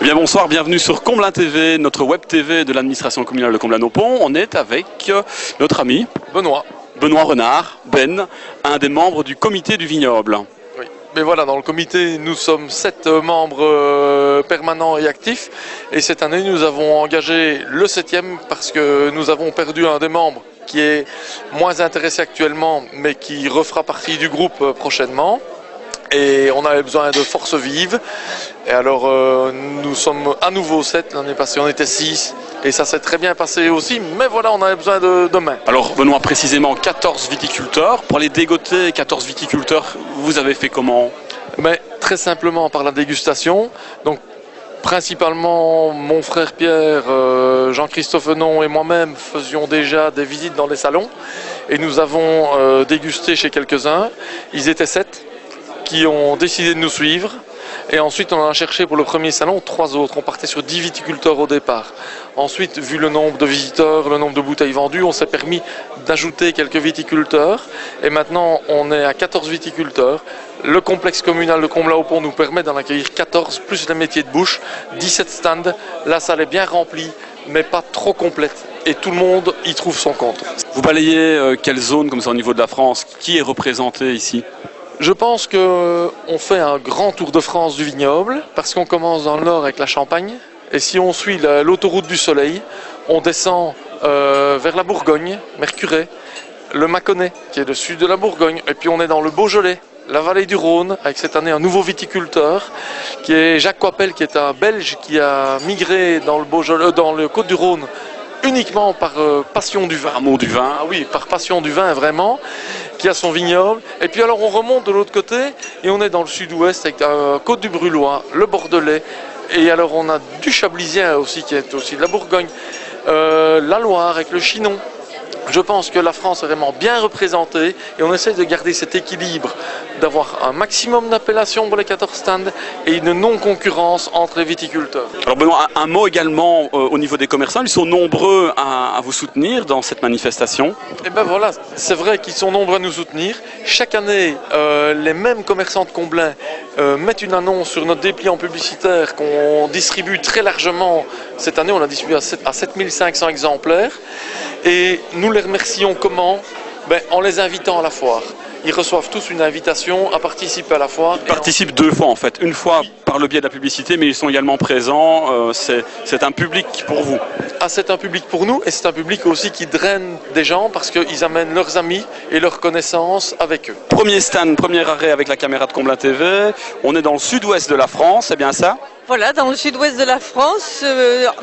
Bien bonsoir, bienvenue sur Comblain TV, notre web TV de l'administration communale de Comblain-au-Pont. On est avec notre ami Benoît Renard, Ben, un des membres du comité du vignoble. Oui, mais voilà, dans le comité, nous sommes 7 membres permanents et actifs. Et cette année, nous avons engagé le 7e parce que nous avons perdu un des membres qui est moins intéressé actuellement, mais qui refera partie du groupe prochainement. Et on avait besoin de forces vives. Et alors, nous sommes à nouveau 7. L'année passée, on était 6. Et ça s'est très bien passé aussi. Mais voilà, on avait besoin de mains. Alors, Benoît, précisément 14 viticulteurs. Pour les dégoter, 14 viticulteurs, vous avez fait comment? Mais très simplement par la dégustation. Donc, principalement, mon frère Pierre, Jean-Christophe Henon et moi-même faisions déjà des visites dans les salons. Et nous avons dégusté chez quelques-uns. Ils étaient 7. Qui ont décidé de nous suivre. Et ensuite, on en a cherché pour le premier salon 3 autres. On partait sur 10 viticulteurs au départ. Ensuite, vu le nombre de visiteurs, le nombre de bouteilles vendues, on s'est permis d'ajouter quelques viticulteurs. Et maintenant, on est à 14 viticulteurs. Le complexe communal de Comblain-au-Pont nous permet d'en accueillir 14, plus les métiers de bouche, 17 stands. La salle est bien remplie, mais pas trop complète. Et tout le monde y trouve son compte. Vous balayez quelle zone comme ça au niveau de la France? Qui est représenté ici? Je pense qu'on fait un grand tour de France du vignoble, parce qu'on commence dans le nord avec la Champagne, et si on suit l'autoroute du Soleil, on descend vers la Bourgogne, Mercurey, le Mâconnais, qui est le sud de la Bourgogne, et puis on est dans le Beaujolais, la vallée du Rhône, avec cette année un nouveau viticulteur, qui est Jacques Coppel, qui est un Belge qui a migré dans le Beaujolais, dans le Côte-du-Rhône, uniquement par passion du vin. Amour du vin. Ah oui, par passion du vin, vraiment, qui a son vignoble. Et puis alors on remonte de l'autre côté et on est dans le sud-ouest avec la Côte du Brulois, le Bordelais. Et alors on a du Chablisien aussi, qui est aussi de la Bourgogne, la Loire avec le Chinon. Je pense que la France est vraiment bien représentée et on essaie de garder cet équilibre, d'avoir un maximum d'appellations pour les 14 stands et une non-concurrence entre les viticulteurs. Alors Benoît, un mot également au niveau des commerçants, ils sont nombreux à vous soutenir dans cette manifestation. Et ben voilà, c'est vrai qu'ils sont nombreux à nous soutenir. Chaque année, les mêmes commerçants de Comblain mettent une annonce sur notre dépliant publicitaire qu'on distribue très largement. Cette année, on l'a distribué à 7500 exemplaires. Et nous les remercions comment? En les invitant à la foire. Ils reçoivent tous une invitation à participer à la foire. Ils participent 2 fois en fait, une fois par le biais de la publicité, mais ils sont également présents, c'est un public pour vous. Ah, c'est un public pour nous et c'est un public aussi qui draine des gens parce qu'ils amènent leurs amis et leurs connaissances avec eux. Premier stand, premier arrêt avec la caméra de Comblain TV, on est dans le sud-ouest de la France, c'est bien ça? Voilà, dans le sud-ouest de la France,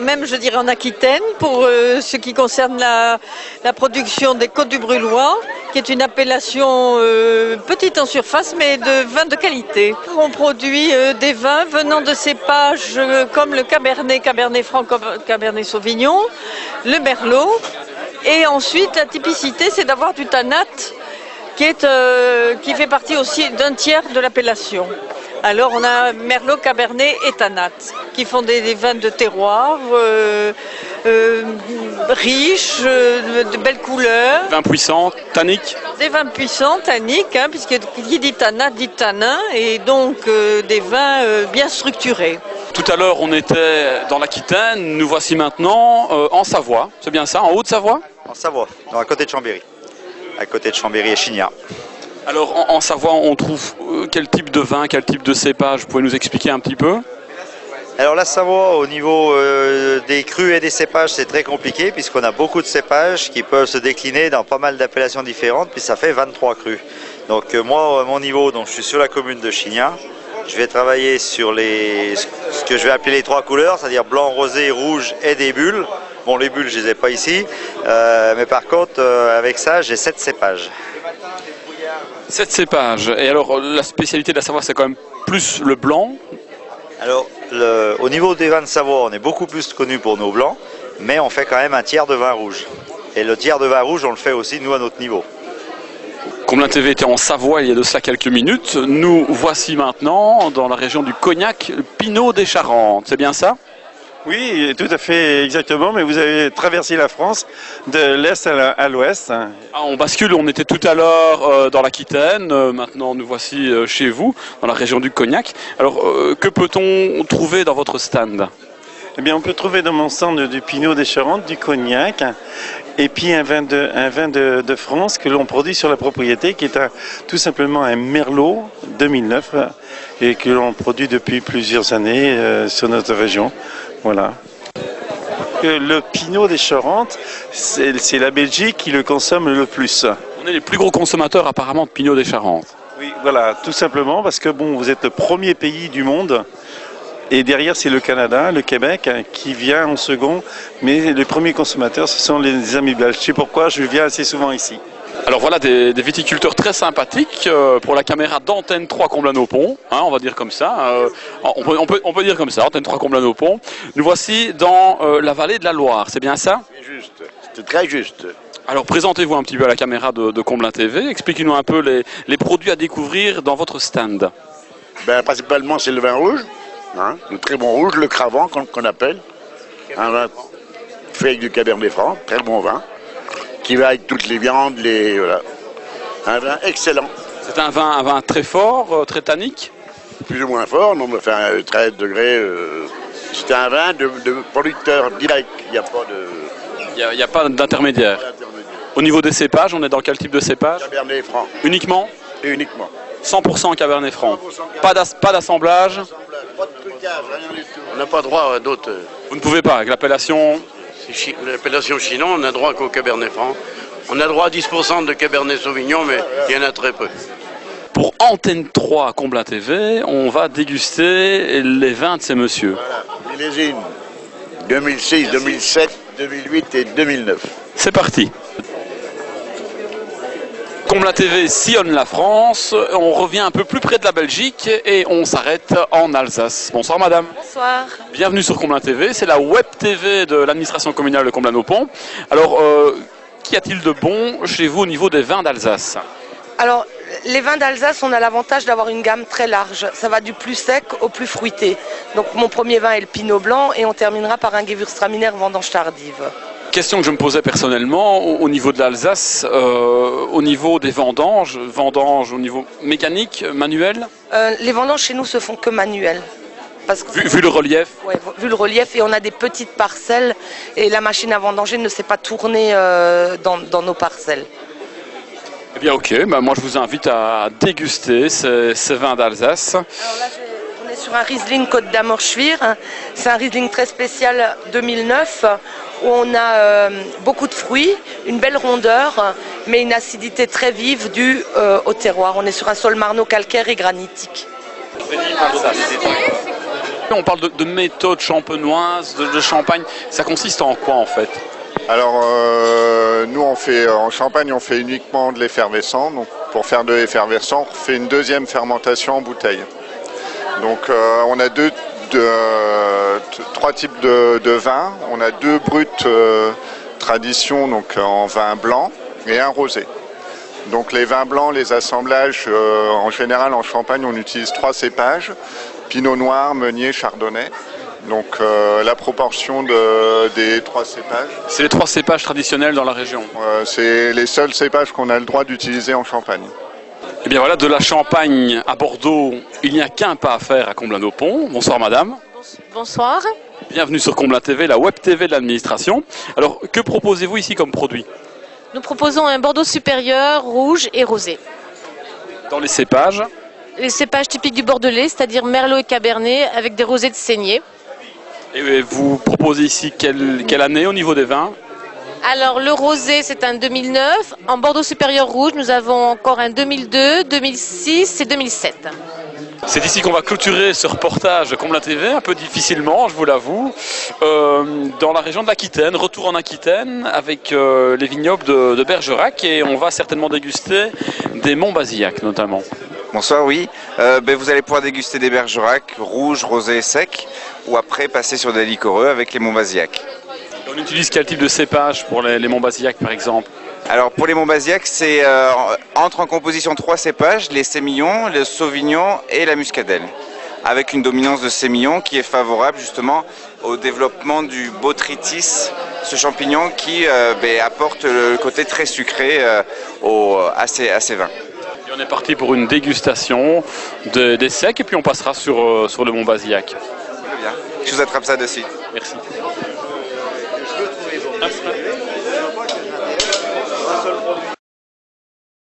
même je dirais en Aquitaine, pour ce qui concerne la production des Côtes du Brulois, qui est une appellation petite en surface, mais de vin de qualité. On produit des vins venant de cépages comme le Cabernet Franc, Cabernet Sauvignon, le Merlot, et ensuite la typicité, c'est d'avoir du Tannat, qui fait partie aussi d'un tiers de l'appellation. Alors on a Merlot, Cabernet et Tannat qui font des vins de terroir, riches, de belles couleurs. Vins puissants, tanniques. Des vins puissants, tanniques, puisque qui dit Tannat dit tanin, et donc des vins bien structurés. Tout à l'heure on était dans l'Aquitaine, nous voici maintenant en Savoie, c'est bien ça, en Haute-Savoie? En Savoie, à côté de Chambéry. À côté de Chambéry et Chignat. Alors en Savoie, on trouve quel type de vin, quel type de cépage? Vous pouvez nous expliquer un petit peu? Alors la Savoie, au niveau des crus et des cépages, c'est très compliqué puisqu'on a beaucoup de cépages qui peuvent se décliner dans pas mal d'appellations différentes, puis ça fait 23 crus. Donc moi, à mon niveau, je suis sur la commune de Chignat. Je vais travailler sur ce que je vais appeler les 3 couleurs, c'est-à-dire blanc, rosé, rouge et des bulles. Bon, les bulles, je les ai pas ici, mais par contre, avec ça, j'ai 7 cépages. 7 cépages. Et alors, la spécialité de la Savoie, c'est quand même plus le blanc? Alors, au niveau des vins de Savoie, on est beaucoup plus connu pour nos blancs, mais on fait quand même un tiers de vin rouge. Et le tiers de vin rouge, on le fait aussi, nous, à notre niveau. Comblain TV était en Savoie il y a de cela quelques minutes. Nous voici maintenant dans la région du Cognac, Pinot des Charentes. C'est bien ça? Oui, tout à fait, exactement, mais vous avez traversé la France de l'Est à l'Ouest. Ah, on bascule, on était tout à l'heure dans l'Aquitaine, maintenant nous voici chez vous, dans la région du Cognac. Alors, que peut-on trouver dans votre stand? Eh bien, on peut trouver dans mon stand du Pinot des Charentes, du Cognac, et puis un vin de France que l'on produit sur la propriété, qui est tout simplement un Merlot 2009, et que l'on produit depuis plusieurs années sur notre région. Voilà. Le Pinot des Charentes, c'est la Belgique qui le consomme le plus. On est les plus gros consommateurs apparemment de Pinot des Charentes. Oui, voilà, tout simplement parce que bon, vous êtes le premier pays du monde. Et derrière, c'est le Canada, le Québec, qui vient en second. Mais les premiers consommateurs, ce sont les amis belges. C'est pourquoi je viens assez souvent ici. Alors voilà des viticulteurs très sympathiques pour la caméra d'Antenne 3 Comblandt-au-Pont, hein, on va dire comme ça. On peut dire comme ça, Antenne 3 Comblandt-au-Pont. Nous voici dans la vallée de la Loire, c'est bien ça? C'est juste, c'est très juste. Alors présentez-vous un petit peu à la caméra de Comblandt TV. Expliquez-nous un peu les produits à découvrir dans votre stand. Ben, principalement, c'est le vin rouge. Hein, le très bon rouge, le Cravant qu'on appelle, un vin fait avec du Cabernet Franc, très bon vin, qui va avec toutes les viandes, voilà. Un vin excellent. C'est un vin très fort, très tannique? Plus ou moins fort, non, mais enfin 13 degrés. C'est un vin de producteur direct, il n'y a pas de... Il n'y a pas d'intermédiaire. Au niveau des cépages, on est dans quel type de cépage? Cabernet Franc. Uniquement? Et uniquement. 100% Cabernet Franc. Pas d'assemblage? Pas de trucage, rien du tout. On n'a pas droit à d'autres. Vous ne pouvez pas, avec l'appellation? L'appellation Chinon, on a droit qu'au Cabernet Franc. On a droit à 10% de Cabernet Sauvignon, mais il y en a très peu. Pour Antenne 3 Comblandt TV, on va déguster les vins de ces messieurs. Voilà, millésime 2006, 2007, 2008 et 2009. C'est parti. Comblandt TV sillonne la France, on revient un peu plus près de la Belgique et on s'arrête en Alsace. Bonsoir madame. Bonsoir. Bienvenue sur Comblandt TV, c'est la web TV de l'administration communale de Comblandt-au-Pont. Alors, qu'y a-t-il de bon chez vous au niveau des vins d'Alsace? Alors, les vins d'Alsace, on a l'avantage d'avoir une gamme très large. Ça va du plus sec au plus fruité. Donc mon premier vin est le Pinot Blanc et on terminera par un Gewürztraminer vendange tardive. Question que je me posais personnellement, au niveau de l'Alsace, au niveau des vendanges au niveau mécanique, manuel? Les vendanges chez nous se font que manuelles. Parce que vu le relief? Ouais, vu le relief, et on a des petites parcelles et la machine à vendanger ne sait pas tourner dans nos parcelles. Eh bien ok, bah moi je vous invite à déguster ces vins d'Alsace. Alors là, on est sur un Riesling Côte d'Amour Schwir. C'est un Riesling très spécial 2009 où on a beaucoup de fruits, une belle rondeur, mais une acidité très vive due au terroir. On est sur un sol marno calcaire et granitique. On parle de méthode champenoise, de champagne. Ça consiste en quoi en fait? Alors nous en Champagne on fait uniquement de l'effervescent. Donc pour faire de l'effervescent on fait une deuxième fermentation en bouteille. Donc on a trois types de vins. On a deux bruts tradition donc en vin blanc et un rosé. Donc les vins blancs, les assemblages, en général en Champagne on utilise 3 cépages, Pinot Noir, Meunier, Chardonnay. Donc la proportion des 3 cépages. C'est les 3 cépages traditionnels dans la région? C'est les seuls cépages qu'on a le droit d'utiliser en Champagne. Et bien voilà, de la Champagne à Bordeaux, il n'y a qu'un pas à faire à Comblandt-au-Pont. Bonsoir madame. Bonsoir. Bienvenue sur Comblandt TV, la web TV de l'administration. Alors que proposez-vous ici comme produit? Nous proposons un Bordeaux supérieur, rouge et rosé. Dans les cépages? Les cépages typiques du Bordelais, c'est-à-dire Merlot et Cabernet, avec des rosés de saignée. Et vous proposez ici quelle année au niveau des vins? Alors le rosé c'est un 2009, en Bordeaux supérieur rouge nous avons encore un 2002, 2006 et 2007. C'est ici qu'on va clôturer ce reportage de Comblandt TV, un peu difficilement, je vous l'avoue, dans la région de l'Aquitaine, retour en Aquitaine avec les vignobles de Bergerac et on va certainement déguster des Montbazillac notamment. Bonsoir, oui. Vous allez pouvoir déguster des Bergerac rouges, rosés et secs ou après passer sur des liquoreux avec les Montbazillac. On utilise quel type de cépage pour les Montbazillac par exemple? Alors pour les Montbazillac, c'est entre en composition 3 cépages, les Sémillon, le Sauvignon et la Muscadelle. avec une dominance de sémillon qui est favorable justement au développement du botrytis, ce champignon qui apporte le côté très sucré à ces vins. Et on est parti pour une dégustation des secs et puis on passera sur le Mont Bazillac. Très bien, je vous attrape ça de suite. Merci.